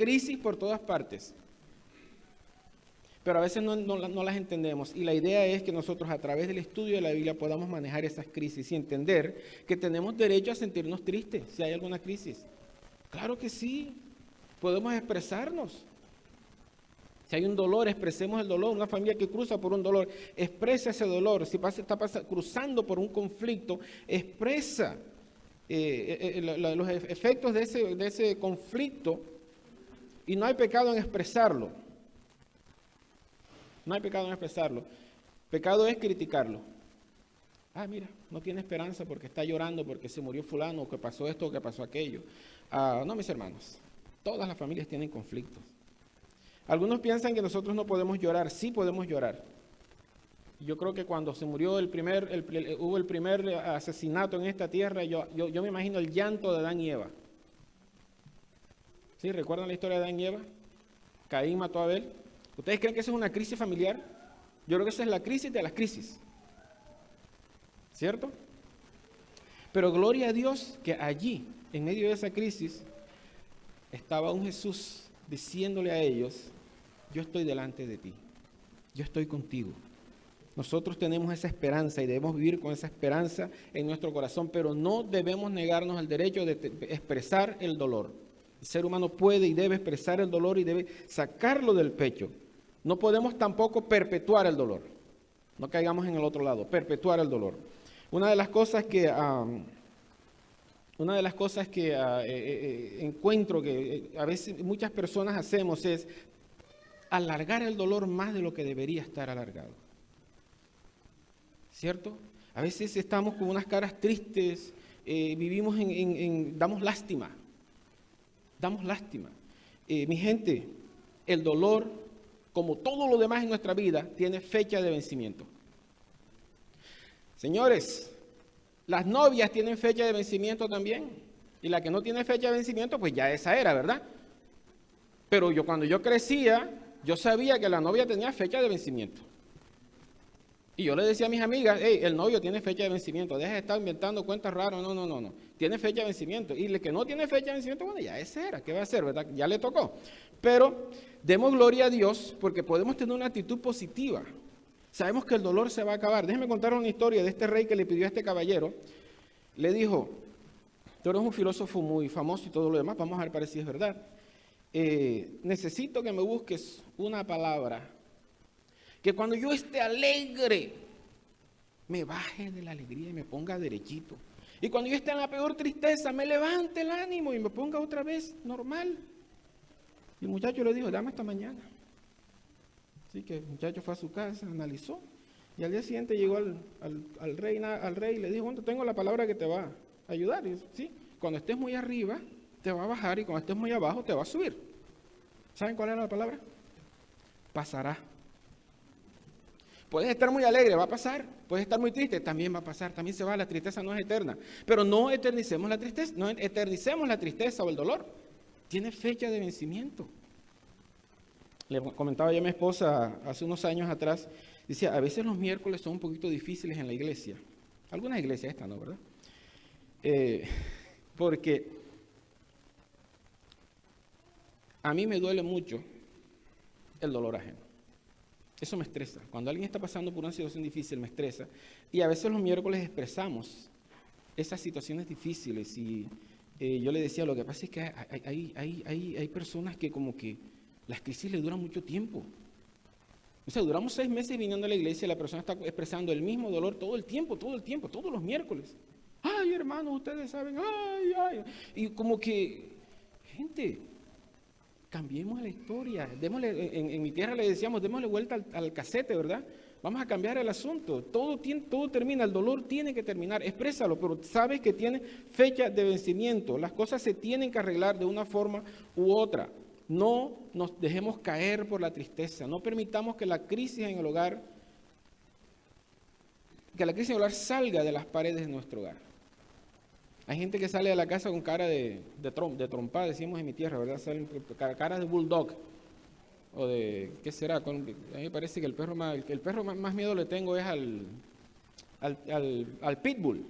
crisis por todas partes. Pero a veces no las entendemos. Y la idea es que nosotros a través del estudio de la Biblia podamos manejar esas crisis y entender que tenemos derecho a sentirnos tristes si hay alguna crisis. Claro que sí, podemos expresarnos. Si hay un dolor, expresemos el dolor. Una familia que cruza por un dolor, expresa ese dolor. Si está cruzando por un conflicto, expresa los efectos de ese conflicto. Y no hay pecado en expresarlo. No hay pecado en expresarlo. Pecado es criticarlo. Ah, mira, no tiene esperanza porque está llorando, porque se murió fulano, o que pasó esto, o que pasó aquello. No, mis hermanos, todas las familias tienen conflictos. Algunos piensan que nosotros no podemos llorar. Sí podemos llorar. Yo creo que cuando se murió hubo el primer asesinato en esta tierra, yo me imagino el llanto de Adán y Eva. ¿Sí? ¿Recuerdan la historia de Adán y Eva? Caín mató a Abel. ¿Ustedes creen que esa es una crisis familiar? Yo creo que esa es la crisis de las crisis. ¿Cierto? Pero gloria a Dios que allí, en medio de esa crisis, estaba un Jesús diciéndole a ellos: yo estoy delante de ti, yo estoy contigo. Nosotros tenemos esa esperanza y debemos vivir con esa esperanza en nuestro corazón, pero no debemos negarnos el derecho de expresar el dolor. El ser humano puede y debe expresar el dolor y debe sacarlo del pecho. No podemos tampoco perpetuar el dolor. No caigamos en el otro lado, perpetuar el dolor. Una de las cosas que encuentro que a veces muchas personas hacemos es alargar el dolor más de lo que debería estar alargado. ¿Cierto? A veces estamos con unas caras tristes, vivimos damos lástima. Damos lástima. Mi gente, el dolor, como todo lo demás en nuestra vida, tiene fecha de vencimiento. Señores, las novias tienen fecha de vencimiento también. Y la que no tiene fecha de vencimiento, pues ya esa era, ¿verdad? Pero cuando yo crecía, yo sabía que la novia tenía fecha de vencimiento. Y yo le decía a mis amigas: hey, el novio tiene fecha de vencimiento, deja de estar inventando cuentas raras, no. Tiene fecha de vencimiento. Y el que no tiene fecha de vencimiento, bueno, ya ese era, ¿qué va a hacer, verdad? Ya le tocó. Pero demos gloria a Dios porque podemos tener una actitud positiva. Sabemos que el dolor se va a acabar. Déjenme contar una historia de este rey que le pidió a este caballero. Le dijo: tú eres un filósofo muy famoso y todo lo demás, vamos a ver si es verdad. Necesito que me busques una palabra que cuando yo esté alegre, me baje de la alegría y me ponga derechito. Y cuando yo esté en la peor tristeza, me levante el ánimo y me ponga otra vez normal. Y el muchacho le dijo: dame hasta mañana. Así que el muchacho fue a su casa, analizó. Y al día siguiente llegó al rey y le dijo: bueno, tengo la palabra que te va a ayudar. Y dice: sí, cuando estés muy arriba, te va a bajar, y cuando estés muy abajo, te va a subir. ¿Saben cuál era la palabra? Pasará. Puedes estar muy alegre, va a pasar. Puedes estar muy triste, también va a pasar. También se va, la tristeza no es eterna. Pero no eternicemos la tristeza o el dolor. Tiene fecha de vencimiento. Le comentaba yo a mi esposa hace unos años atrás, decía: a veces los miércoles son un poquito difíciles en la iglesia. Algunas iglesias, esta no, ¿verdad? Porque a mí me duele mucho el dolor ajeno. Eso me estresa. Cuando alguien está pasando por una situación difícil, me estresa. Y a veces los miércoles expresamos esas situaciones difíciles. Y yo le decía: lo que pasa es que hay personas que como que las crisis les duran mucho tiempo. O sea, duramos 6 meses viniendo a la iglesia y la persona está expresando el mismo dolor todo el tiempo, todos los miércoles. Ay, hermanos, ustedes saben, ay. Y como que, gente, cambiemos la historia. En mi tierra le decíamos: démosle vuelta al casete, ¿verdad? Vamos a cambiar el asunto. Todo termina, el dolor tiene que terminar. Exprésalo, pero sabes que tiene fecha de vencimiento. Las cosas se tienen que arreglar de una forma u otra. No nos dejemos caer por la tristeza. No permitamos que la crisis en el hogar salga de las paredes de nuestro hogar. Hay gente que sale de la casa con cara de trompa, decimos en mi tierra, ¿verdad? Salen cara de bulldog. O de, ¿qué será? A mí me parece que el perro más miedo le tengo es al pitbull.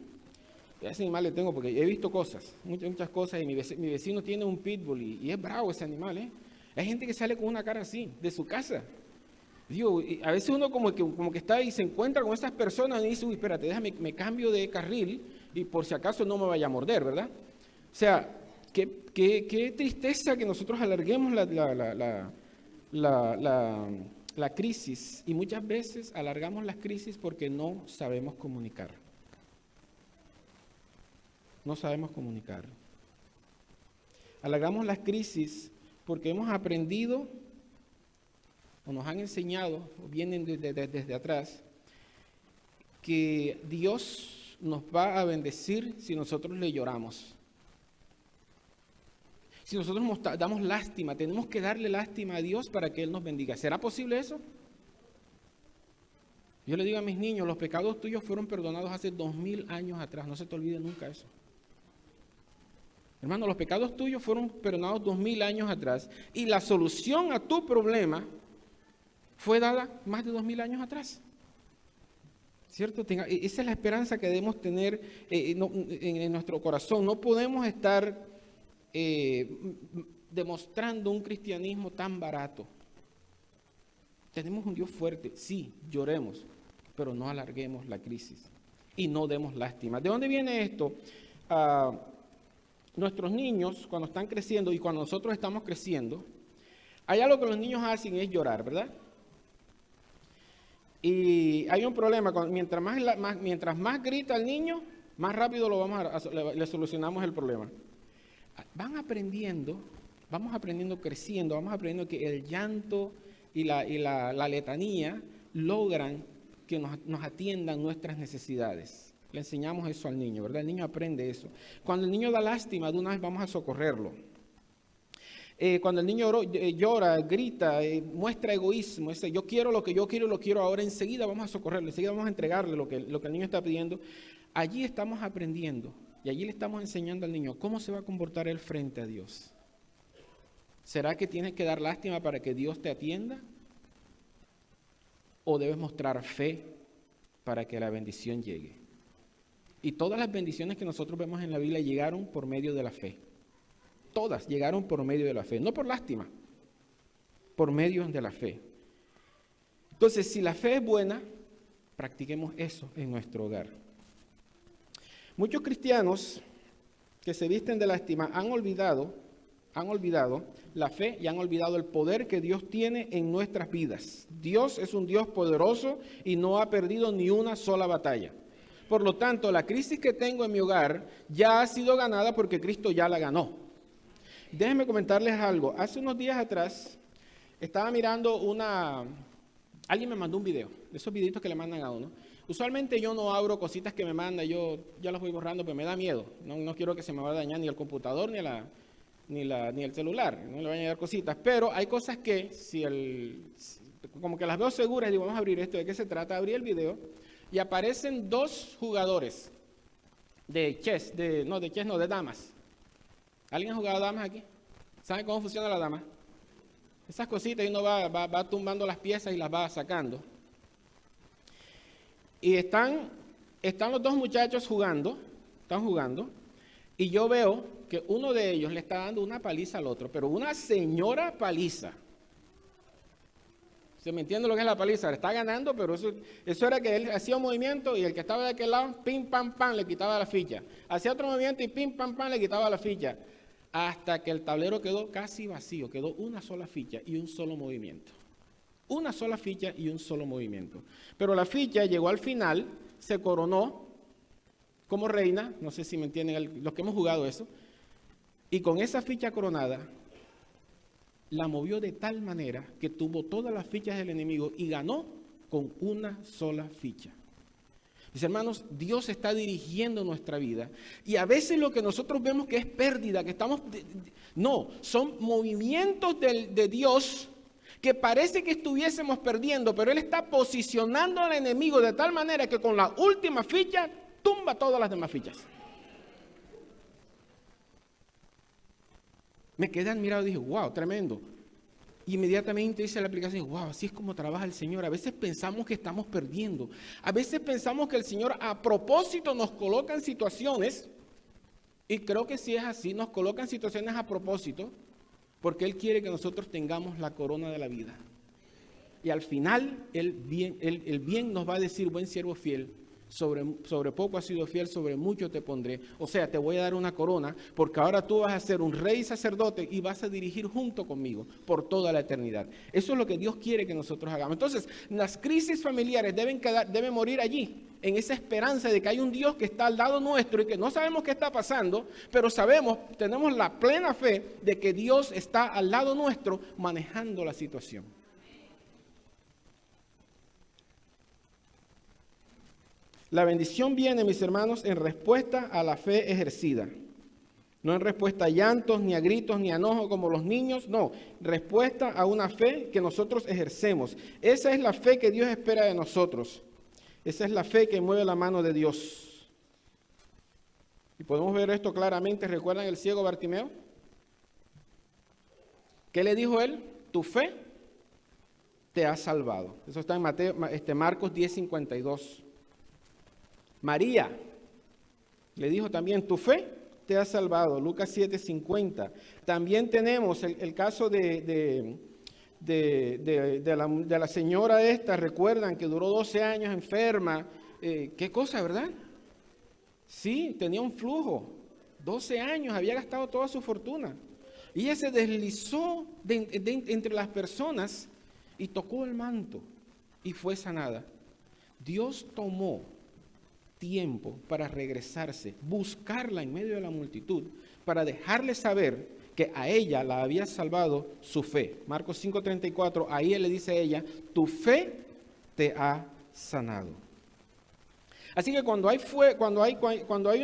Ese animal le tengo porque he visto cosas, muchas cosas, y mi vecino tiene un pitbull y es bravo ese animal, ¿eh? Hay gente que sale con una cara así, de su casa. Digo, a veces uno como que está y se encuentra con esas personas y dice, uy, espérate, déjame, me cambio de carril y por si acaso no me vaya a morder, ¿verdad? O sea, qué tristeza que nosotros alarguemos la crisis, y muchas veces alargamos las crisis porque no sabemos comunicar. No sabemos comunicar. Alargamos las crisis porque hemos aprendido o nos han enseñado, o vienen desde atrás, que Dios nos va a bendecir si nosotros le lloramos. Si nosotros damos lástima, tenemos que darle lástima a Dios para que Él nos bendiga. ¿Será posible eso? Yo le digo a mis niños, los pecados tuyos fueron perdonados hace 2000 años atrás, no se te olvide nunca eso. Hermano, los pecados tuyos fueron perdonados 2000 años atrás y la solución a tu problema fue dada más de 2000 años atrás. ¿Cierto? Esa es la esperanza que debemos tener en nuestro corazón. No podemos estar demostrando un cristianismo tan barato. Tenemos un Dios fuerte, sí, lloremos, pero no alarguemos la crisis y no demos lástima. ¿De dónde viene esto? Nuestros niños, cuando están creciendo y cuando nosotros estamos creciendo, hay algo que los niños hacen, es llorar, ¿verdad? Y hay un problema, mientras más grita el niño, más rápido le solucionamos el problema. Vamos aprendiendo creciendo, vamos aprendiendo que el llanto y la letanía logran que nos atiendan nuestras necesidades. Le enseñamos eso al niño, ¿verdad? El niño aprende eso. Cuando el niño da lástima, de una vez vamos a socorrerlo. Cuando el niño llora, grita, muestra egoísmo, yo quiero lo que yo quiero y lo quiero ahora, enseguida vamos a socorrerlo, enseguida vamos a entregarle lo que el niño está pidiendo. Allí estamos aprendiendo y allí le estamos enseñando al niño cómo se va a comportar él frente a Dios. ¿Será que tienes que dar lástima para que Dios te atienda? ¿O debes mostrar fe para que la bendición llegue? Y todas las bendiciones que nosotros vemos en la Biblia llegaron por medio de la fe. Todas llegaron por medio de la fe, no por lástima, por medio de la fe. Entonces, si la fe es buena, practiquemos eso en nuestro hogar. Muchos cristianos que se visten de lástima han olvidado la fe y han olvidado el poder que Dios tiene en nuestras vidas. Dios es un Dios poderoso y no ha perdido ni una sola batalla. Por lo tanto, la crisis que tengo en mi hogar ya ha sido ganada porque Cristo ya la ganó. Déjenme comentarles algo. Hace unos días atrás estaba mirando alguien me mandó un video, de esos videitos que le mandan a uno. Usualmente yo no abro cositas que me manda, yo ya las voy borrando, pero me da miedo. No quiero que se me vaya a dañar ni el computador ni el celular, no le vayan a dar cositas. Pero hay cosas que, como que las veo seguras, digo, vamos a abrir esto, ¿de qué se trata? Abrí el video y aparecen dos jugadores de damas. ¿Alguien ha jugado damas aquí? ¿Saben cómo funciona la dama? Esas cositas y uno va tumbando las piezas y las va sacando. Y están los dos muchachos están jugando, y yo veo que uno de ellos le está dando una paliza al otro, pero una señora paliza. ¿Se me entiende lo que es la paliza? Le está ganando, pero eso era que él hacía un movimiento y el que estaba de aquel lado, pim, pam, pam, le quitaba la ficha. Hacía otro movimiento y pim, pam, pam, le quitaba la ficha. Hasta que el tablero quedó casi vacío, quedó una sola ficha y un solo movimiento. Una sola ficha y un solo movimiento. Pero la ficha llegó al final, se coronó como reina, no sé si me entienden los que hemos jugado eso, y con esa ficha coronada, la movió de tal manera que tuvo todas las fichas del enemigo y ganó con una sola ficha. Mis hermanos, Dios está dirigiendo nuestra vida y a veces lo que nosotros vemos que es pérdida, son movimientos de Dios que parece que estuviésemos perdiendo, pero Él está posicionando al enemigo de tal manera que con la última ficha tumba todas las demás fichas. Me quedé admirado y dije, wow, tremendo. inmediatamente dice la aplicación, wow, así es como trabaja el Señor. A veces pensamos que estamos perdiendo. A veces pensamos que el Señor a propósito nos coloca en situaciones, y creo que sí es así, nos coloca en situaciones a propósito, porque Él quiere que nosotros tengamos la corona de la vida. Y al final, el bien nos va a decir, buen siervo fiel, sobre poco has sido fiel, sobre mucho te pondré. O sea, te voy a dar una corona, porque ahora tú vas a ser un rey sacerdote y vas a dirigir junto conmigo por toda la eternidad. Eso es lo que Dios quiere que nosotros hagamos. Entonces, las crisis familiares deben morir allí, en esa esperanza de que hay un Dios que está al lado nuestro y que no sabemos qué está pasando, pero tenemos la plena fe de que Dios está al lado nuestro manejando la situación. La bendición viene, mis hermanos, en respuesta a la fe ejercida. No en respuesta a llantos, ni a gritos, ni a enojo como los niños. No, respuesta a una fe que nosotros ejercemos. Esa es la fe que Dios espera de nosotros. Esa es la fe que mueve la mano de Dios. Y podemos ver esto claramente. ¿Recuerdan el ciego Bartimeo? ¿Qué le dijo él? Tu fe te ha salvado. Eso está en Marcos 10:52. María le dijo también, tu fe te ha salvado, Lucas 7:50. También tenemos el caso de la señora esta, recuerdan que duró 12 años enferma. ¿Qué cosa, verdad? Sí, tenía un flujo, 12 años, había gastado toda su fortuna. Y ella se deslizó entre las personas y tocó el manto y fue sanada. Dios tomó tiempo para regresarse, buscarla en medio de la multitud, para dejarle saber que a ella la había salvado su fe. Marcos 5:34, ahí él le dice a ella, tu fe te ha sanado. Así que cuando hay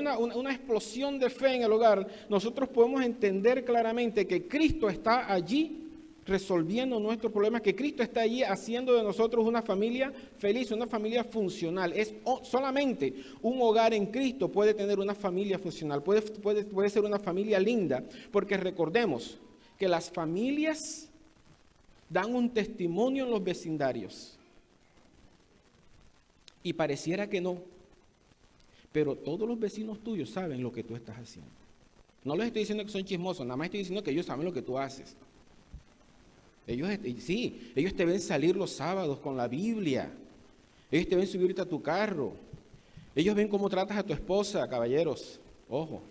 una explosión de fe en el hogar, nosotros podemos entender claramente que Cristo está allí resolviendo nuestros problemas, que Cristo está allí haciendo de nosotros una familia feliz, una familia funcional. Solamente un hogar en Cristo puede tener una familia funcional, puede ser una familia linda, porque recordemos que las familias dan un testimonio en los vecindarios. Y pareciera que no, pero todos los vecinos tuyos saben lo que tú estás haciendo. No les estoy diciendo que son chismosos, nada más estoy diciendo que ellos saben lo que tú haces. Ellos te ven salir los sábados con la Biblia. Ellos te ven subirte a tu carro. Ellos ven cómo tratas a tu esposa, caballeros. Ojo.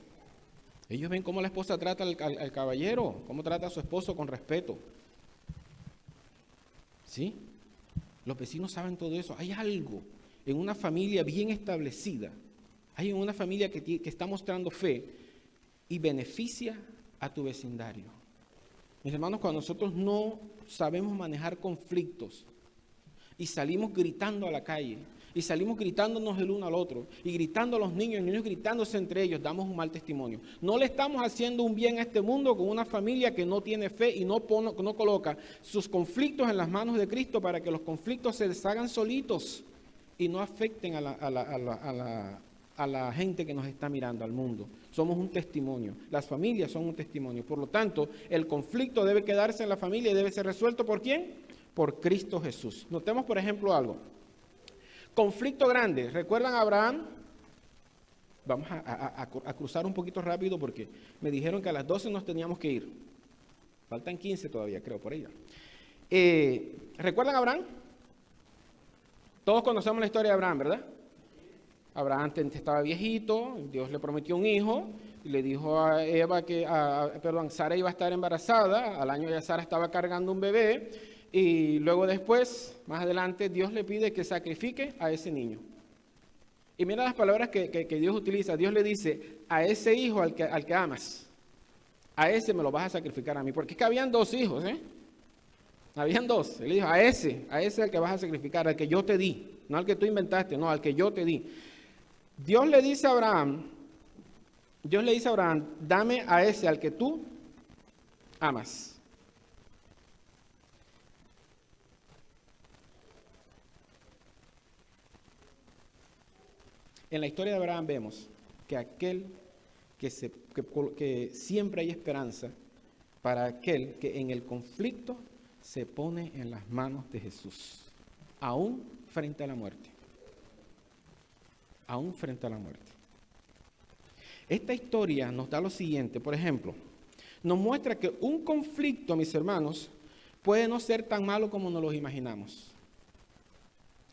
Ellos ven cómo la esposa trata al caballero, cómo trata a su esposo con respeto. ¿Sí? Los vecinos saben todo eso. Hay algo en una familia bien establecida. Hay en una familia que está mostrando fe y beneficia a tu vecindario. Mis hermanos, cuando nosotros no sabemos manejar conflictos y salimos gritando a la calle y salimos gritándonos el uno al otro y gritando a los niños gritándose entre ellos, damos un mal testimonio. No le estamos haciendo un bien a este mundo con una familia que no tiene fe y no coloca sus conflictos en las manos de Cristo para que los conflictos se deshagan solitos y no afecten a la gente que nos está mirando, al mundo. Somos un testimonio. Las familias son un testimonio. Por lo tanto, el conflicto debe quedarse en la familia y debe ser resuelto ¿por quién? Por Cristo Jesús. Notemos, por ejemplo, algo. Conflicto grande. ¿Recuerdan a Abraham? Vamos a cruzar un poquito rápido porque me dijeron que a las 12 nos teníamos que ir. Faltan 15 todavía, creo, por ahí. ¿Recuerdan a Abraham? Todos conocemos la historia de Abraham, ¿verdad? Abraham estaba viejito, Dios le prometió un hijo, y le dijo a Eva Sara iba a estar embarazada, al año ya Sara estaba cargando un bebé, y luego después, más adelante, Dios le pide que sacrifique a ese niño. Y mira las palabras que Dios utiliza. Dios le dice, a ese hijo al que amas, a ese me lo vas a sacrificar a mí, porque es que habían dos hijos, Habían dos. Él dijo, a ese al que vas a sacrificar, al que yo te di, no al que tú inventaste, no, al que yo te di. Dios le dice a Abraham, dame a ese al que tú amas. En la historia de Abraham vemos que que siempre hay esperanza para aquel que en el conflicto se pone en las manos de Jesús, aún frente a la muerte. Aún frente a la muerte. Esta historia nos da lo siguiente, por ejemplo, nos muestra que un conflicto, mis hermanos, puede no ser tan malo como nos lo imaginamos.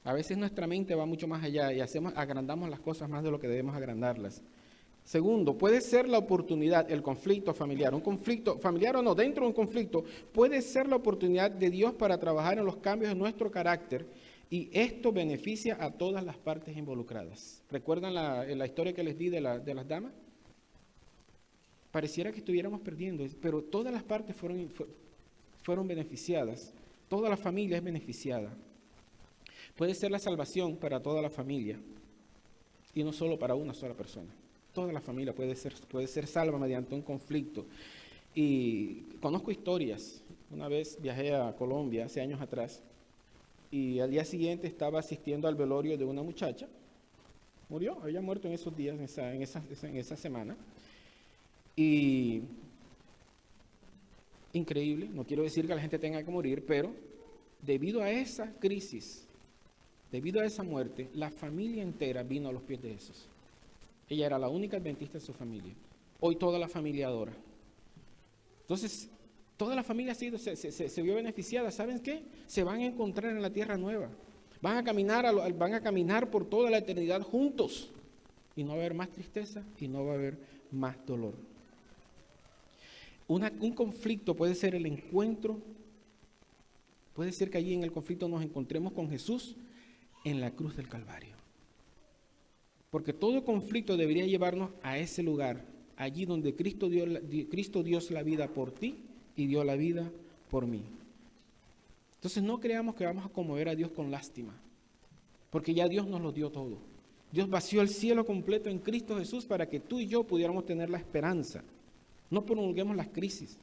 A veces nuestra mente va mucho más allá y agrandamos las cosas más de lo que debemos agrandarlas. Segundo, puede ser la oportunidad, el conflicto familiar, un conflicto familiar o no, dentro de un conflicto, puede ser la oportunidad de Dios para trabajar en los cambios de nuestro carácter y esto beneficia a todas las partes involucradas. ¿Recuerdan la historia que les di de las damas? Pareciera que estuviéramos perdiendo, pero todas las partes fueron beneficiadas, toda la familia es beneficiada. Puede ser la salvación para toda la familia y no solo para una sola persona. Toda la familia puede ser salva mediante un conflicto. Y conozco historias. Una vez viajé a Colombia hace años atrás y al día siguiente estaba asistiendo al velorio de una muchacha. Murió, había muerto en esos días, en esa semana. Y increíble, no quiero decir que la gente tenga que morir, pero debido a esa crisis, debido a esa muerte, la familia entera vino a los pies de Jesús. Ella era la única adventista de su familia. Hoy toda la familia adora. Entonces, toda la familia se vio beneficiada. ¿Saben qué? Se van a encontrar en la tierra nueva. Van a caminar por toda la eternidad juntos. Y no va a haber más tristeza y no va a haber más dolor. Un conflicto puede ser el encuentro. Puede ser que allí en el conflicto nos encontremos con Jesús en la cruz del Calvario. Porque todo conflicto debería llevarnos a ese lugar, allí donde Cristo dio la vida por ti y dio la vida por mí. Entonces no creamos que vamos a conmover a Dios con lástima, porque ya Dios nos lo dio todo. Dios vació el cielo completo en Cristo Jesús para que tú y yo pudiéramos tener la esperanza. No prolonguemos las crisis.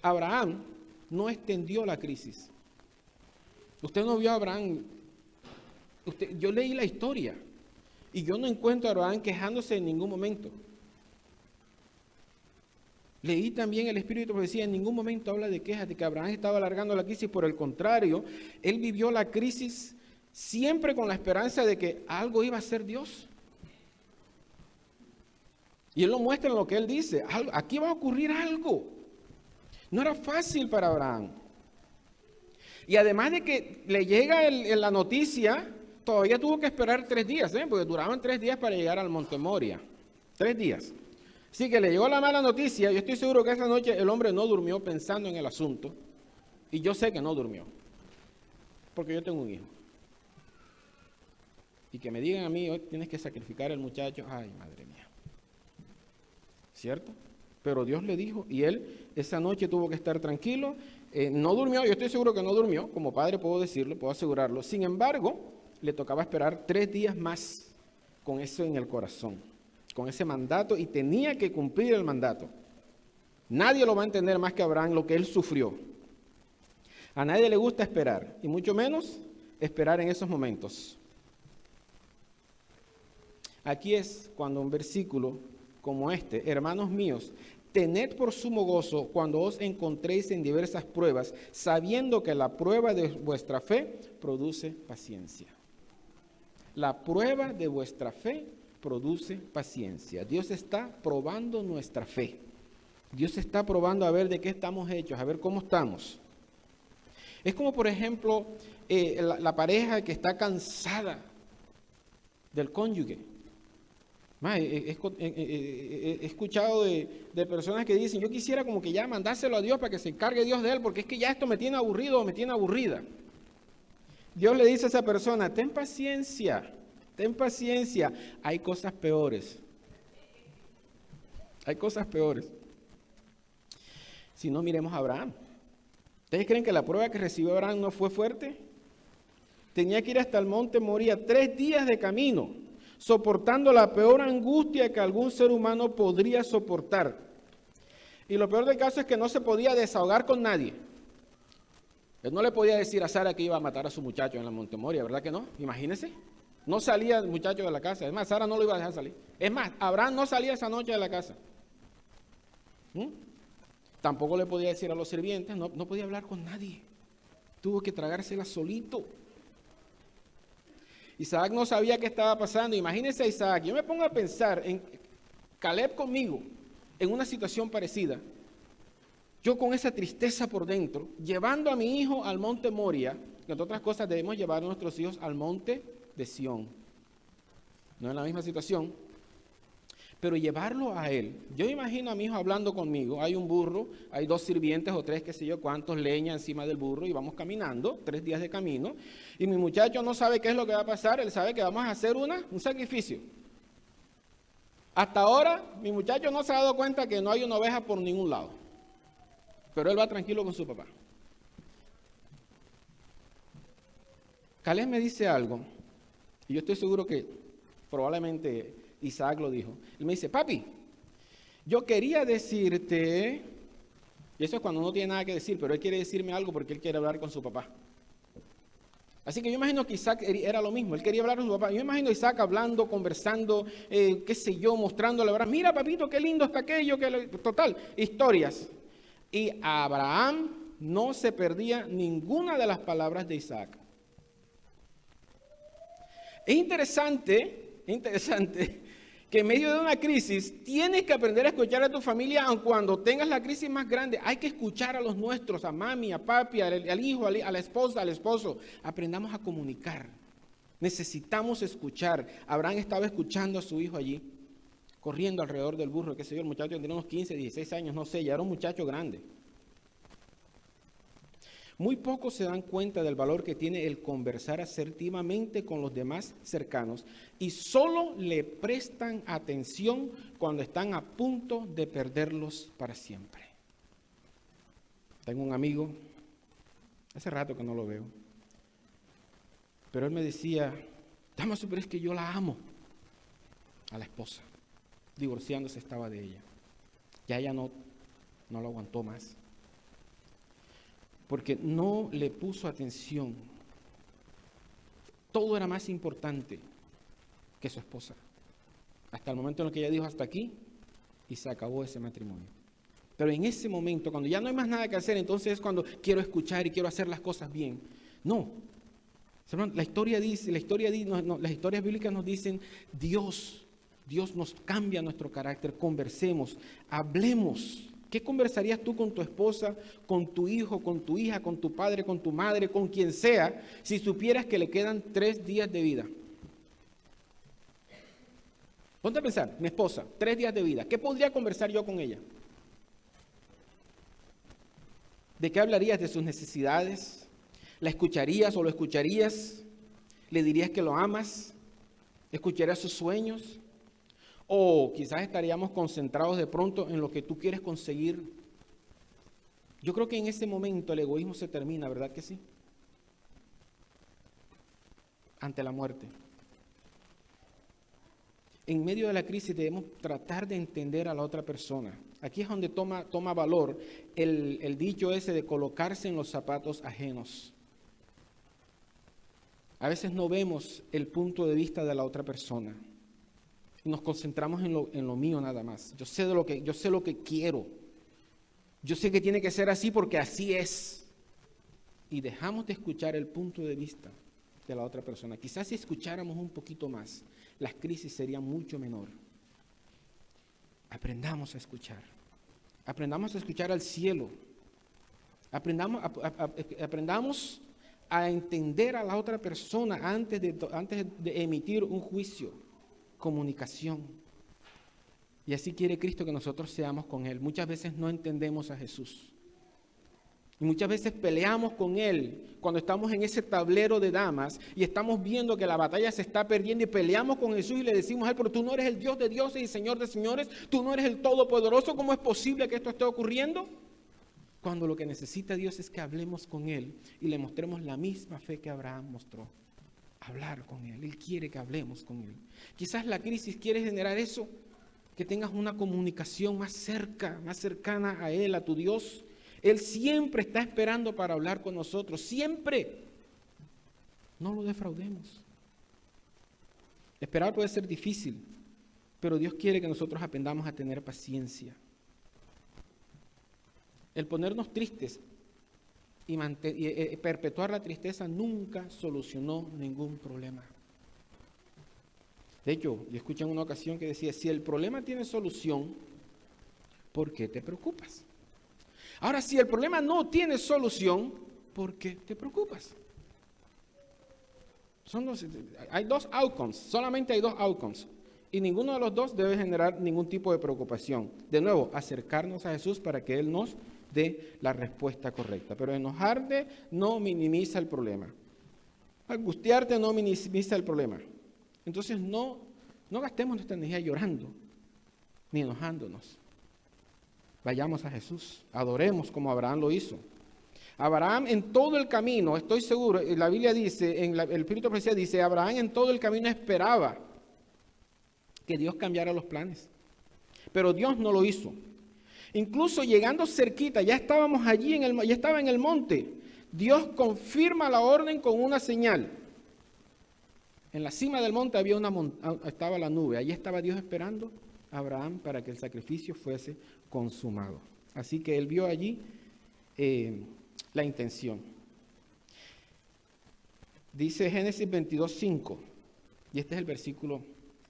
Abraham no extendió la crisis. Usted no vio a Abraham. Yo leí la historia. Y yo no encuentro a Abraham quejándose en ningún momento. Leí también el Espíritu de Profecía, en ningún momento habla de quejas, de que Abraham estaba alargando la crisis. Por el contrario, él vivió la crisis siempre con la esperanza de que algo iba a hacer Dios. Y él lo muestra en lo que él dice, aquí va a ocurrir algo. No era fácil para Abraham. Y además de que le llega la noticia, todavía tuvo que esperar 3 días, porque duraban 3 días para llegar al Monte Moria. 3 días. Así que le llegó la mala noticia. Yo estoy seguro que esa noche el hombre no durmió pensando en el asunto. Y yo sé que no durmió. Porque yo tengo un hijo. Y que me digan a mí, hoy tienes que sacrificar al muchacho. Ay, madre mía. ¿Cierto? Pero Dios le dijo, y él esa noche tuvo que estar tranquilo. No durmió, yo estoy seguro que no durmió. Como padre puedo decirlo, puedo asegurarlo. Sin embargo, le tocaba esperar 3 días más con eso en el corazón, con ese mandato, y tenía que cumplir el mandato. Nadie lo va a entender más que Abraham lo que él sufrió. A nadie le gusta esperar, y mucho menos esperar en esos momentos. Aquí es cuando un versículo como este, hermanos míos, tened por sumo gozo cuando os encontréis en diversas pruebas, sabiendo que la prueba de vuestra fe produce paciencia. La prueba de vuestra fe produce paciencia. Dios está probando nuestra fe. Dios está probando a ver de qué estamos hechos, a ver cómo estamos. Es como, por ejemplo, la pareja que está cansada del cónyuge. He escuchado de personas que dicen, yo quisiera como que ya mandárselo a Dios para que se encargue Dios de él, porque es que ya esto me tiene aburrido o me tiene aburrida. Dios le dice a esa persona, ten paciencia, hay cosas peores. Hay cosas peores. Si no, miremos a Abraham. ¿Ustedes creen que la prueba que recibió Abraham no fue fuerte? Tenía que ir hasta el monte Moría 3 días de camino, soportando la peor angustia que algún ser humano podría soportar. Y lo peor del caso es que no se podía desahogar con nadie. Él no le podía decir a Sara que iba a matar a su muchacho en la Monte Moria, ¿verdad que no? Imagínense. No salía el muchacho de la casa. Es más, Sara no lo iba a dejar salir. Es más, Abraham no salía esa noche de la casa. Tampoco le podía decir a los sirvientes, no podía hablar con nadie. Tuvo que tragársela solito. Isaac no sabía qué estaba pasando. Imagínense a Isaac. Yo me pongo a pensar en Caleb conmigo, en una situación parecida. Yo con esa tristeza por dentro, llevando a mi hijo al monte Moria, que entre otras cosas debemos llevar a nuestros hijos al monte de Sión. No es la misma situación, pero llevarlo a él. Yo imagino a mi hijo hablando conmigo. Hay un burro, hay 2 sirvientes o 3, qué sé yo cuántos, leña encima del burro y vamos caminando, 3 días de camino. Y mi muchacho no sabe qué es lo que va a pasar, él sabe que vamos a hacer un sacrificio. Hasta ahora, mi muchacho no se ha dado cuenta que no hay una oveja por ningún lado. Pero él va tranquilo con su papá. Caleb me dice algo, y yo estoy seguro que probablemente Isaac lo dijo. Él me dice, papi, yo quería decirte, y eso es cuando no tiene nada que decir, pero él quiere decirme algo porque él quiere hablar con su papá. Así que yo imagino que Isaac era lo mismo, él quería hablar con su papá. Yo imagino a Isaac hablando, conversando, qué sé yo, mostrándole, ¿verdad? Mira, papito, qué lindo está aquello, total, historias. Y Abraham no se perdía ninguna de las palabras de Isaac. Es interesante que en medio de una crisis tienes que aprender a escuchar a tu familia, aun cuando tengas la crisis más grande. Hay que escuchar a los nuestros, a mami, a papi, al hijo, a la esposa, al esposo. Aprendamos a comunicar. Necesitamos escuchar. Abraham estaba escuchando a su hijo allí, corriendo alrededor del burro, qué sé yo, el muchacho tendría unos 15, 16 años, no sé, ya era un muchacho grande. Muy pocos se dan cuenta del valor que tiene el conversar asertivamente con los demás cercanos y solo le prestan atención cuando están a punto de perderlos para siempre. Tengo un amigo, hace rato que no lo veo, pero él me decía, Damaso, pero es que yo la amo, a la esposa, divorciándose estaba de ella. Ya ella no lo aguantó más. Porque no le puso atención. Todo era más importante que su esposa. Hasta el momento en el que ella dijo hasta aquí y se acabó ese matrimonio. Pero en ese momento, cuando ya no hay más nada que hacer, entonces es cuando quiero escuchar y quiero hacer las cosas bien. No. Las historias bíblicas nos dicen, Dios nos cambia nuestro carácter, conversemos, hablemos. ¿Qué conversarías tú con tu esposa, con tu hijo, con tu hija, con tu padre, con tu madre, con quien sea, si supieras que le quedan 3 días de vida? Ponte a pensar, mi esposa, 3 días de vida. ¿Qué podría conversar yo con ella? ¿De qué hablarías? ¿De sus necesidades? ¿La escucharías o lo escucharías? ¿Le dirías que lo amas? ¿Escucharías sus sueños? O quizás estaríamos concentrados de pronto en lo que tú quieres conseguir. Yo creo que en ese momento el egoísmo se termina, ¿verdad que sí? Ante la muerte. En medio de la crisis debemos tratar de entender a la otra persona. Aquí es donde toma valor el dicho ese de colocarse en los zapatos ajenos. A veces no vemos el punto de vista de la otra persona. Nos concentramos en lo mío nada más. Yo sé lo que quiero. Yo sé que tiene que ser así porque así es. Y dejamos de escuchar el punto de vista de la otra persona. Quizás si escucháramos un poquito más, las crisis serían mucho menor. Aprendamos a escuchar. Aprendamos a escuchar al cielo. Aprendamos a entender a la otra persona antes de emitir un juicio. Comunicación. Y así quiere Cristo que nosotros seamos con Él. Muchas veces no entendemos a Jesús. Y muchas veces peleamos con Él cuando estamos en ese tablero de damas y estamos viendo que la batalla se está perdiendo y peleamos con Jesús y le decimos a Él, pero tú no eres el Dios de dioses y Señor de señores, tú no eres el Todopoderoso, ¿cómo es posible que esto esté ocurriendo? Cuando lo que necesita Dios es que hablemos con Él y le mostremos la misma fe que Abraham mostró. Hablar con Él, Él quiere que hablemos con Él. Quizás la crisis quiere generar eso, que tengas una comunicación más cercana a Él, a tu Dios. Él siempre está esperando para hablar con nosotros, siempre. No lo defraudemos. Esperar puede ser difícil, pero Dios quiere que nosotros aprendamos a tener paciencia. El ponernos tristes y perpetuar la tristeza nunca solucionó ningún problema. De hecho, yo escuché en una ocasión que decía, si el problema tiene solución, ¿por qué te preocupas? Ahora, si el problema no tiene solución, ¿por qué te preocupas? Hay dos outcomes, solamente hay dos outcomes. Y ninguno de los dos debe generar ningún tipo de preocupación. De nuevo, acercarnos a Jesús para que Él nos dé la respuesta correcta. Pero enojarte no minimiza el problema. Angustiarte no minimiza el problema. Entonces no gastemos nuestra energía llorando ni enojándonos. Vayamos a Jesús, adoremos como Abraham lo hizo. Abraham en todo el camino, estoy seguro, la Biblia dice, el Espíritu de Profecía dice, Abraham en todo el camino esperaba que Dios cambiara los planes. Pero Dios no lo hizo. Incluso llegando cerquita, ya estábamos allí, ya estaba en el monte. Dios confirma la orden con una señal. En la cima del monte estaba la nube. Allí estaba Dios esperando a Abraham para que el sacrificio fuese consumado. Así que él vio allí la intención. Dice Génesis 22:5, y este es el versículo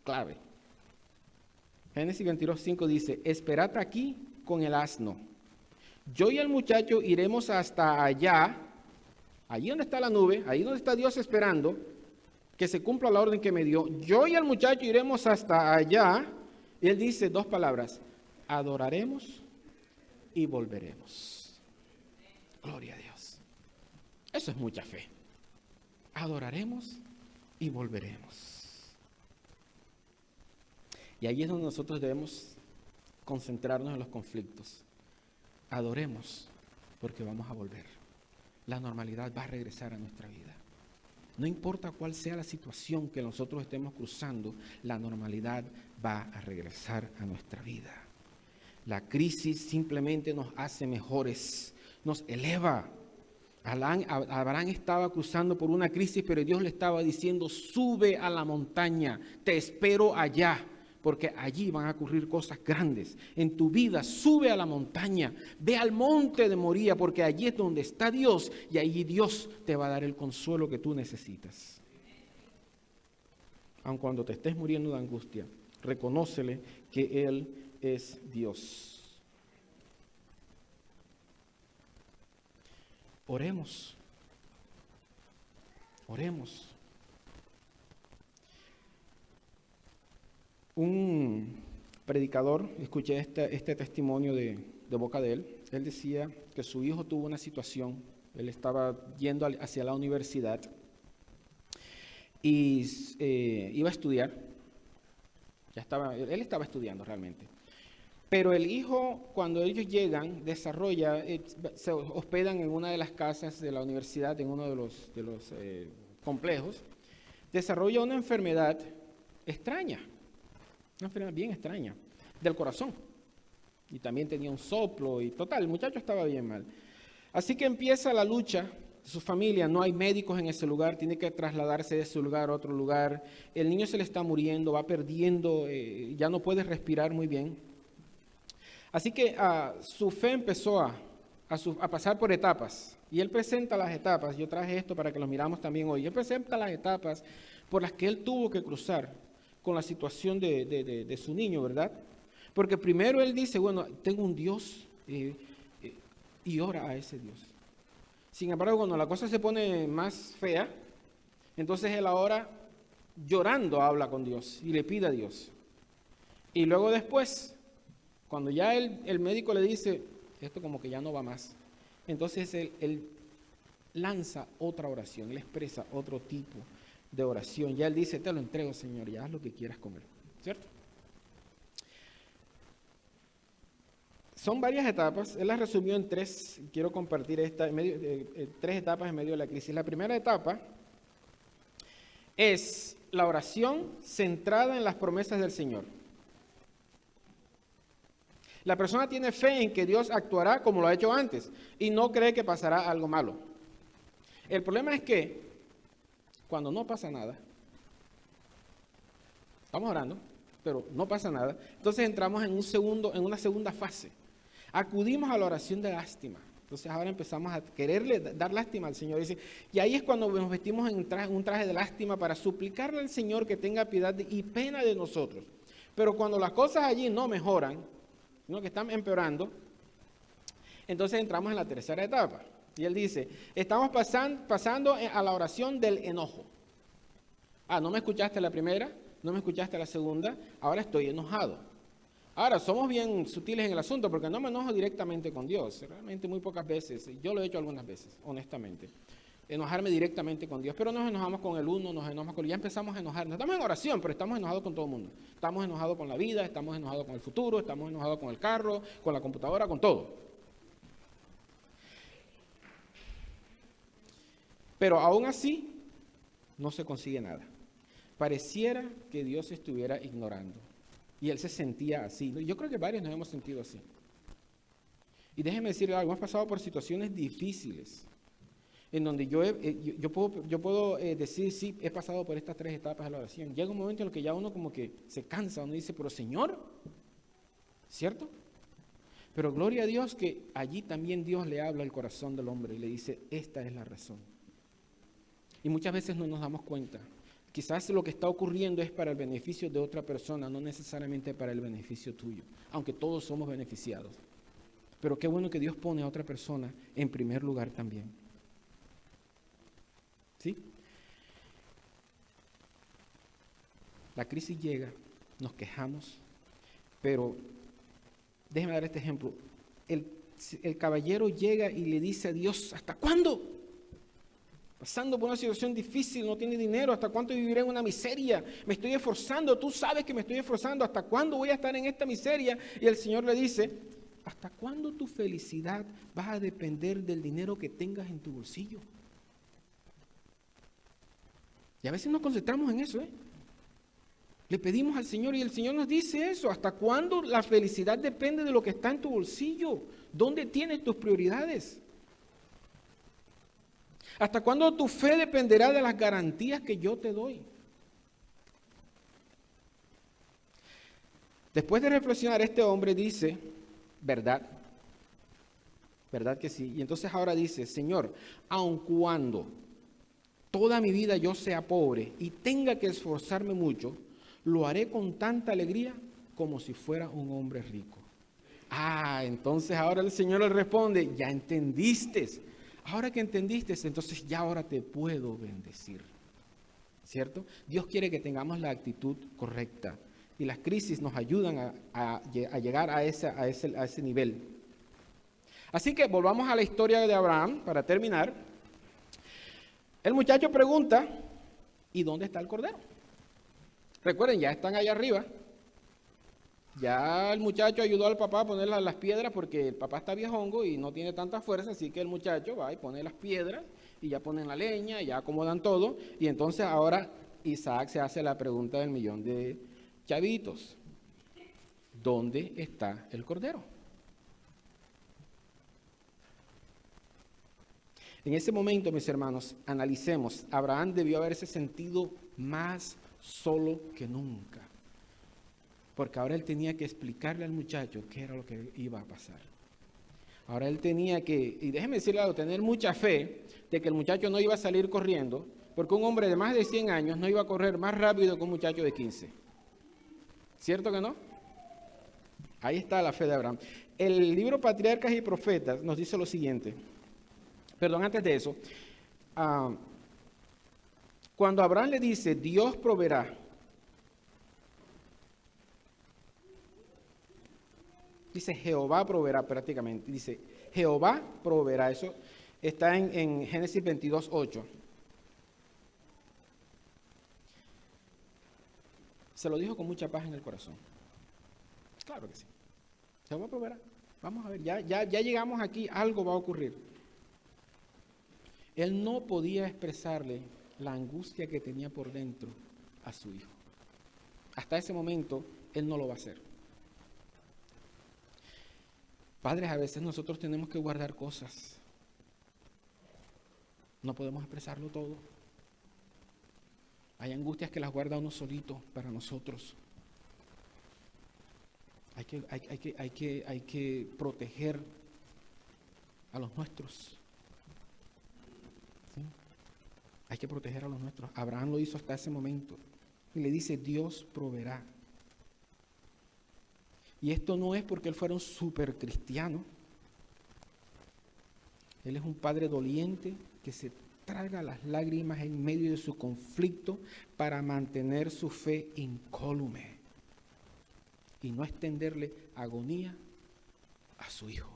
clave. Génesis 22:5 dice, esperad aquí con el asno. Yo y el muchacho iremos hasta allá, allí donde está la nube, ahí donde está Dios esperando que se cumpla la orden que me dio. Yo y el muchacho iremos hasta allá. Y él dice dos palabras, adoraremos y volveremos. Gloria a Dios. Eso es mucha fe. Adoraremos y volveremos. Y ahí es donde nosotros debemos concentrarnos en los conflictos. Adoremos porque vamos a volver. La normalidad va a regresar a nuestra vida. No importa cuál sea la situación que nosotros estemos cruzando, la normalidad va a regresar a nuestra vida. La crisis simplemente nos hace mejores, nos eleva. Abraham estaba cruzando por una crisis, pero Dios le estaba diciendo, sube a la montaña, te espero allá, porque allí van a ocurrir cosas grandes. En tu vida, sube a la montaña, ve al monte de Moría, porque allí es donde está Dios, y allí Dios te va a dar el consuelo que tú necesitas. Aun cuando te estés muriendo de angustia, reconócele que Él es Dios. Oremos. Oremos. Un predicador, escuché este testimonio de boca de él. Él decía que su hijo tuvo una situación. Él estaba yendo hacia la universidad y iba a estudiar. Él estaba estudiando realmente. Pero el hijo, cuando ellos llegan, se hospedan en una de las casas de la universidad, en uno de los complejos, desarrolla una enfermedad extraña, una enfermedad bien extraña, del corazón. Y también tenía un soplo y total, el muchacho estaba bien mal. Así que empieza la lucha de su familia, no hay médicos en ese lugar, tiene que trasladarse de ese lugar a otro lugar. El niño se le está muriendo, va perdiendo, ya no puede respirar muy bien. Así que su fe empezó a pasar por etapas. Y él presenta las etapas. Yo traje esto para que lo miramos también hoy. Él presenta las etapas por las que él tuvo que cruzar con la situación de su niño, ¿verdad? Porque primero él dice, bueno, tengo un Dios y ora a ese Dios. Sin embargo, cuando la cosa se pone más fea, entonces él ahora llorando habla con Dios y le pide a Dios. Y luego después, cuando ya el médico le dice, esto como que ya no va más, entonces él lanza otra oración, él expresa otro tipo de oración. Ya él dice, te lo entrego, Señor, ya haz lo que quieras con él, ¿cierto? Son varias etapas, él las resumió en tres, quiero compartir tres etapas en medio de la crisis. La primera etapa es la oración centrada en las promesas del Señor. La persona tiene fe en que Dios actuará como lo ha hecho antes y no cree que pasará algo malo. El problema es que cuando no pasa nada, estamos orando, pero no pasa nada, entonces entramos en una segunda fase. Acudimos a la oración de lástima. Entonces ahora empezamos a quererle dar lástima al Señor. Dice, y ahí es cuando nos vestimos en un traje de lástima para suplicarle al Señor que tenga piedad y pena de nosotros. Pero cuando las cosas allí no mejoran, sino que están empeorando, entonces entramos en la tercera etapa. Y él dice, estamos pasando a la oración del enojo. No me escuchaste la primera, no me escuchaste la segunda, ahora estoy enojado. Ahora, somos bien sutiles en el asunto porque no me enojo directamente con Dios. Realmente muy pocas veces, yo lo he hecho algunas veces, honestamente. Enojarme directamente con Dios, pero nos enojamos con el uno, nos enojamos con el... Ya empezamos a enojarnos. Estamos en oración, pero estamos enojados con todo el mundo. Estamos enojados con la vida, estamos enojados con el futuro, estamos enojados con el carro, con la computadora, con todo. Pero aún así, no se consigue nada. Pareciera que Dios estuviera ignorando. Y él se sentía así. Yo creo que varios nos hemos sentido así. Y déjeme decirle algo, hemos pasado por situaciones difíciles, en donde yo puedo decir, sí, he pasado por estas 3 etapas de la oración. Llega un momento en el que ya uno como que se cansa, uno dice, pero Señor, ¿cierto? Pero gloria a Dios que allí también Dios le habla al corazón del hombre y le dice, esta es la razón. Y muchas veces no nos damos cuenta. Quizás lo que está ocurriendo es para el beneficio de otra persona, no necesariamente para el beneficio tuyo, aunque todos somos beneficiados. Pero qué bueno que Dios pone a otra persona en primer lugar también. ¿Sí? La crisis llega, nos quejamos, pero déjeme dar este ejemplo. El caballero llega y le dice a Dios, ¿hasta cuándo? Pasando por una situación difícil, no tiene dinero, ¿hasta cuánto viviré en una miseria? Me estoy esforzando, tú sabes que me estoy esforzando, ¿hasta cuándo voy a estar en esta miseria? Y el Señor le dice, ¿hasta cuándo tu felicidad va a depender del dinero que tengas en tu bolsillo? Y a veces nos concentramos en eso, Le pedimos al Señor y el Señor nos dice eso, ¿hasta cuándo la felicidad depende de lo que está en tu bolsillo? ¿Dónde tienes tus prioridades? ¿Hasta cuándo tu fe dependerá de las garantías que yo te doy? Después de reflexionar, este hombre dice, ¿verdad? ¿Verdad que sí? Y entonces ahora dice, Señor, aun cuando toda mi vida yo sea pobre y tenga que esforzarme mucho, lo haré con tanta alegría como si fuera un hombre rico. Entonces ahora el Señor le responde, ya entendiste. Ahora que entendiste, entonces ya ahora te puedo bendecir. ¿Cierto? Dios quiere que tengamos la actitud correcta. Y las crisis nos ayudan a llegar a ese nivel. Así que volvamos a la historia de Abraham para terminar. El muchacho pregunta, ¿y dónde está el cordero? Recuerden, ya están allá arriba. Ya el muchacho ayudó al papá a poner las piedras porque el papá está viejongo y no tiene tanta fuerza, así que el muchacho va y pone las piedras y ya ponen la leña, ya acomodan todo. Y entonces ahora Isaac se hace la pregunta del millón de chavitos. ¿Dónde está el cordero? En ese momento, mis hermanos, analicemos. Abraham debió haberse sentido más solo que nunca. Porque ahora él tenía que explicarle al muchacho qué era lo que iba a pasar. Ahora él tenía que, y déjeme decirle algo, tener mucha fe de que el muchacho no iba a salir corriendo, porque un hombre de más de 100 años no iba a correr más rápido que un muchacho de 15. ¿Cierto que no? Ahí está la fe de Abraham. El libro Patriarcas y Profetas nos dice lo siguiente. Perdón, antes de eso. Cuando Abraham le dice, Dios proveerá, dice Jehová proveerá prácticamente, dice Jehová proveerá, eso está en Génesis 22:8. Se lo dijo con mucha paz en el corazón. Claro que sí. Jehová proveerá. Vamos a ver, ya llegamos aquí, algo va a ocurrir. Él no podía expresarle la angustia que tenía por dentro a su hijo. Hasta ese momento, él no lo va a hacer. Padres, a veces nosotros tenemos que guardar cosas. No podemos expresarlo todo. Hay angustias que las guarda uno solito para nosotros. Hay que proteger a los nuestros. ¿Sí? Hay que proteger a los nuestros. Abraham lo hizo hasta ese momento. Y le dice, Dios proveerá. Y esto no es porque él fuera un súper cristiano. Él es un padre doliente que se traga las lágrimas en medio de su conflicto para mantener su fe incólume y no extenderle agonía a su hijo.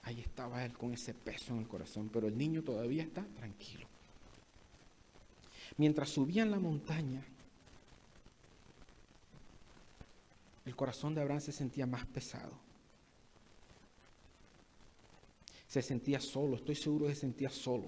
Ahí estaba él con ese peso en el corazón, pero el niño todavía está tranquilo. Mientras subían la montaña, el corazón de Abraham se sentía más pesado. Se sentía solo, estoy seguro que se sentía solo.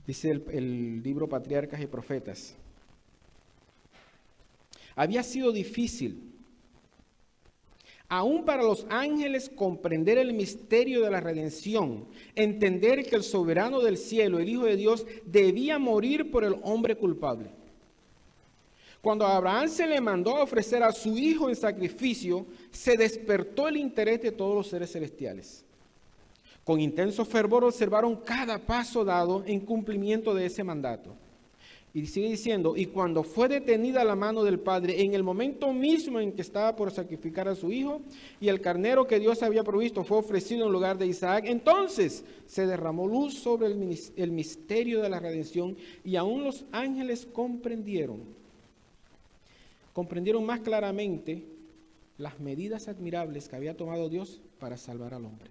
Dice el libro Patriarcas y Profetas. Había sido difícil, aún para los ángeles, comprender el misterio de la redención, entender que el soberano del cielo, el Hijo de Dios, debía morir por el hombre culpable. Cuando a Abraham se le mandó a ofrecer a su hijo en sacrificio, se despertó el interés de todos los seres celestiales. Con intenso fervor observaron cada paso dado en cumplimiento de ese mandato. Y sigue diciendo, y cuando fue detenida la mano del Padre, en el momento mismo en que estaba por sacrificar a su hijo, y el carnero que Dios había provisto fue ofrecido en lugar de Isaac, entonces se derramó luz sobre el misterio de la redención, y aún los ángeles comprendieron más claramente las medidas admirables que había tomado Dios para salvar al hombre.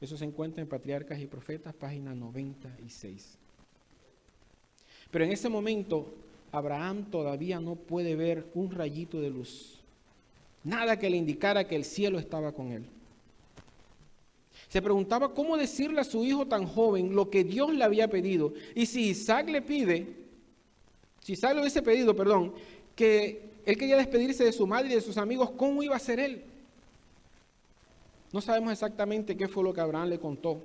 Eso se encuentra en Patriarcas y Profetas, página 96. Pero en ese momento, Abraham todavía no puede ver un rayito de luz. Nada que le indicara que el cielo estaba con él. Se preguntaba cómo decirle a su hijo tan joven lo que Dios le había pedido. Y si Isaac le hubiese pedido, que él quería despedirse de su madre y de sus amigos, ¿cómo iba a ser él? No sabemos exactamente qué fue lo que Abraham le contó,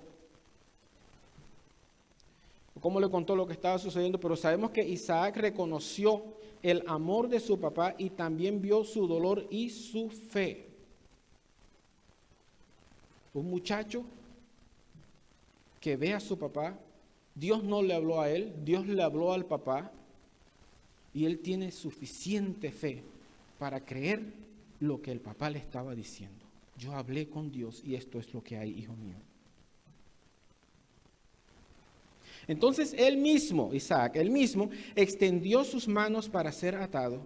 o cómo le contó lo que estaba sucediendo, pero sabemos que Isaac reconoció el amor de su papá y también vio su dolor y su fe. Un muchacho que ve a su papá, Dios no le habló a él, Dios le habló al papá, y él tiene suficiente fe para creer lo que el papá le estaba diciendo. Yo hablé con Dios y esto es lo que hay, hijo mío. Entonces Isaac, extendió sus manos para ser atado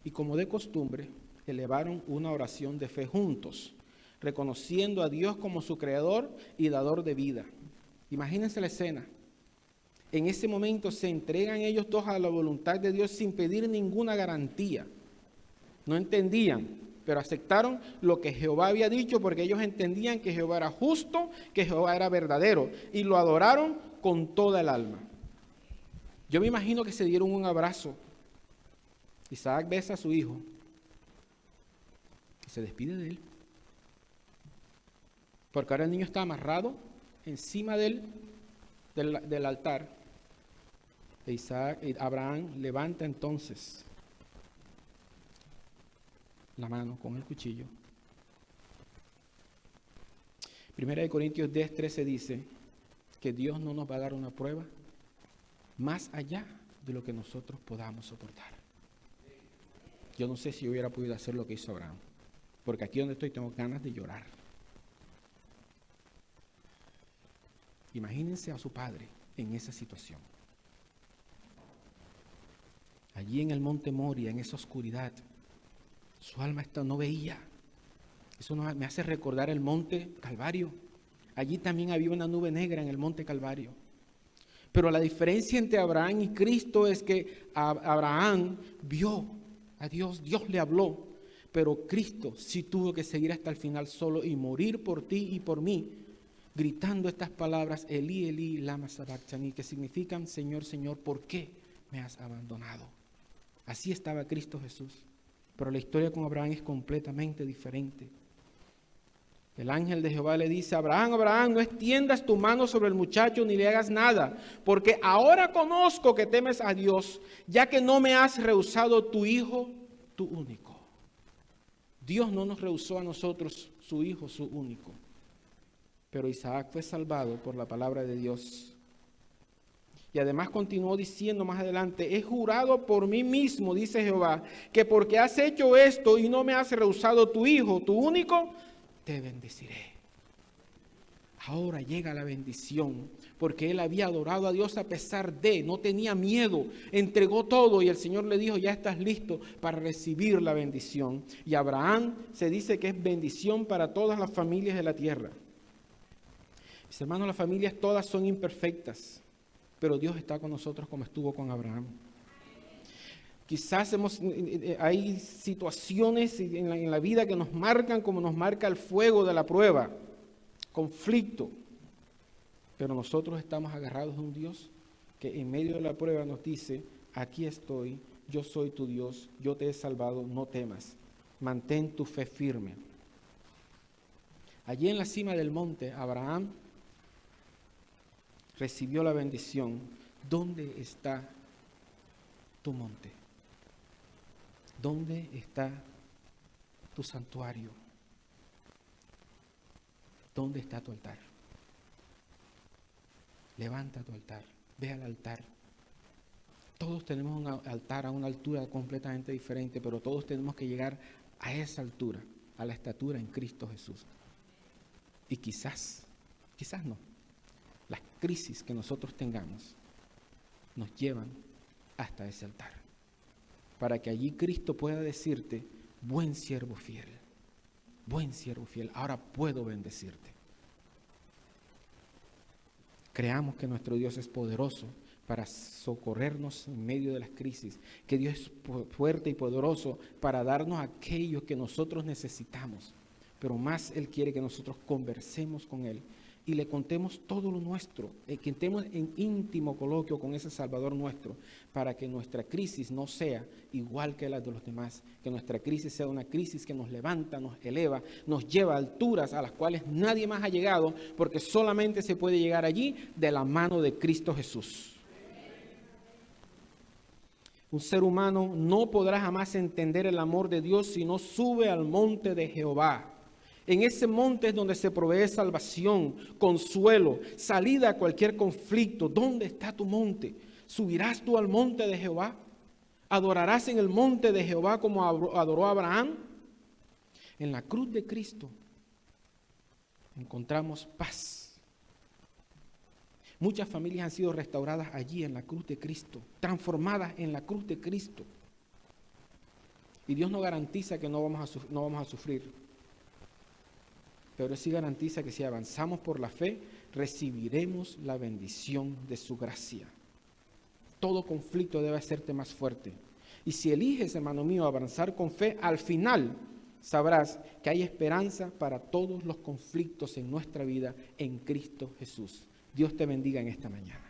y como de costumbre, elevaron una oración de fe juntos, reconociendo a Dios como su creador y dador de vida. Imagínense la escena. En ese momento se entregan ellos dos a la voluntad de Dios sin pedir ninguna garantía. No entendían, pero aceptaron lo que Jehová había dicho porque ellos entendían que Jehová era justo, que Jehová era verdadero y lo adoraron con toda el alma. Yo me imagino que se dieron un abrazo. Isaac besa a su hijo y se despide de él. Porque ahora el niño está amarrado encima del altar. Abraham levanta entonces la mano con el cuchillo. 1 Corintios 10:13 dice que Dios no nos va a dar una prueba más allá de lo que nosotros podamos soportar. Yo no sé si yo hubiera podido hacer lo que hizo Abraham, porque aquí donde estoy tengo ganas de llorar. Imagínense a su padre en esa situación. Allí en el monte Moria, en esa oscuridad, su alma no veía. Eso me hace recordar el monte Calvario. Allí también había una nube negra en el monte Calvario. Pero la diferencia entre Abraham y Cristo es que Abraham vio a Dios, Dios le habló, pero Cristo sí tuvo que seguir hasta el final solo y morir por ti y por mí, gritando estas palabras, Elí, Elí, lama sabachthani, que significan, Señor, Señor, ¿por qué me has abandonado? Así estaba Cristo Jesús. Pero la historia con Abraham es completamente diferente. El ángel de Jehová le dice: Abraham, Abraham, no extiendas tu mano sobre el muchacho ni le hagas nada, porque ahora conozco que temes a Dios, ya que no me has rehusado tu hijo, tu único. Dios no nos rehusó a nosotros su hijo, su único. Pero Isaac fue salvado por la palabra de Dios. Y además continuó diciendo más adelante: he jurado por mí mismo, dice Jehová, que porque has hecho esto y no me has rehusado tu hijo, tu único, te bendeciré. Ahora llega la bendición, porque él había adorado a Dios a pesar de, no tenía miedo, entregó todo y el Señor le dijo: ya estás listo para recibir la bendición. Y Abraham se dice que es bendición para todas las familias de la tierra. Mis hermanos, las familias todas son imperfectas, pero Dios está con nosotros como estuvo con Abraham. Quizás hay situaciones en la vida que nos marcan como nos marca el fuego de la prueba, conflicto. Pero nosotros estamos agarrados de un Dios que en medio de la prueba nos dice: aquí estoy, yo soy tu Dios, yo te he salvado, no temas, mantén tu fe firme. Allí en la cima del monte, Abraham recibió la bendición. ¿Dónde está tu monte? ¿Dónde está tu santuario? ¿Dónde está tu altar? Levanta tu altar, ve al altar. Todos tenemos un altar a una altura completamente diferente, pero todos tenemos que llegar a esa altura, a la estatura en Cristo Jesús. Y quizás no, las crisis que nosotros tengamos nos llevan hasta ese altar, para que allí Cristo pueda decirte: buen siervo fiel, ahora puedo bendecirte. Creamos que nuestro Dios es poderoso para socorrernos en medio de las crisis, que Dios es fuerte y poderoso para darnos aquello que nosotros necesitamos, pero más Él quiere que nosotros conversemos con Él y le contemos todo lo nuestro, que estemos en íntimo coloquio con ese Salvador nuestro, para que nuestra crisis no sea igual que la de los demás, que nuestra crisis sea una crisis que nos levanta, nos eleva, nos lleva a alturas a las cuales nadie más ha llegado, porque solamente se puede llegar allí de la mano de Cristo Jesús. Un ser humano no podrá jamás entender el amor de Dios si no sube al monte de Jehová. En ese monte es donde se provee salvación, consuelo, salida a cualquier conflicto. ¿Dónde está tu monte? ¿Subirás tú al monte de Jehová? ¿Adorarás en el monte de Jehová como adoró Abraham? En la cruz de Cristo encontramos paz. Muchas familias han sido restauradas allí en la cruz de Cristo, transformadas en la cruz de Cristo. Y Dios no garantiza que no vamos a sufrir. Pero sí garantiza que si avanzamos por la fe, recibiremos la bendición de su gracia. Todo conflicto debe hacerte más fuerte. Y si eliges, hermano mío, avanzar con fe, al final sabrás que hay esperanza para todos los conflictos en nuestra vida en Cristo Jesús. Dios te bendiga en esta mañana.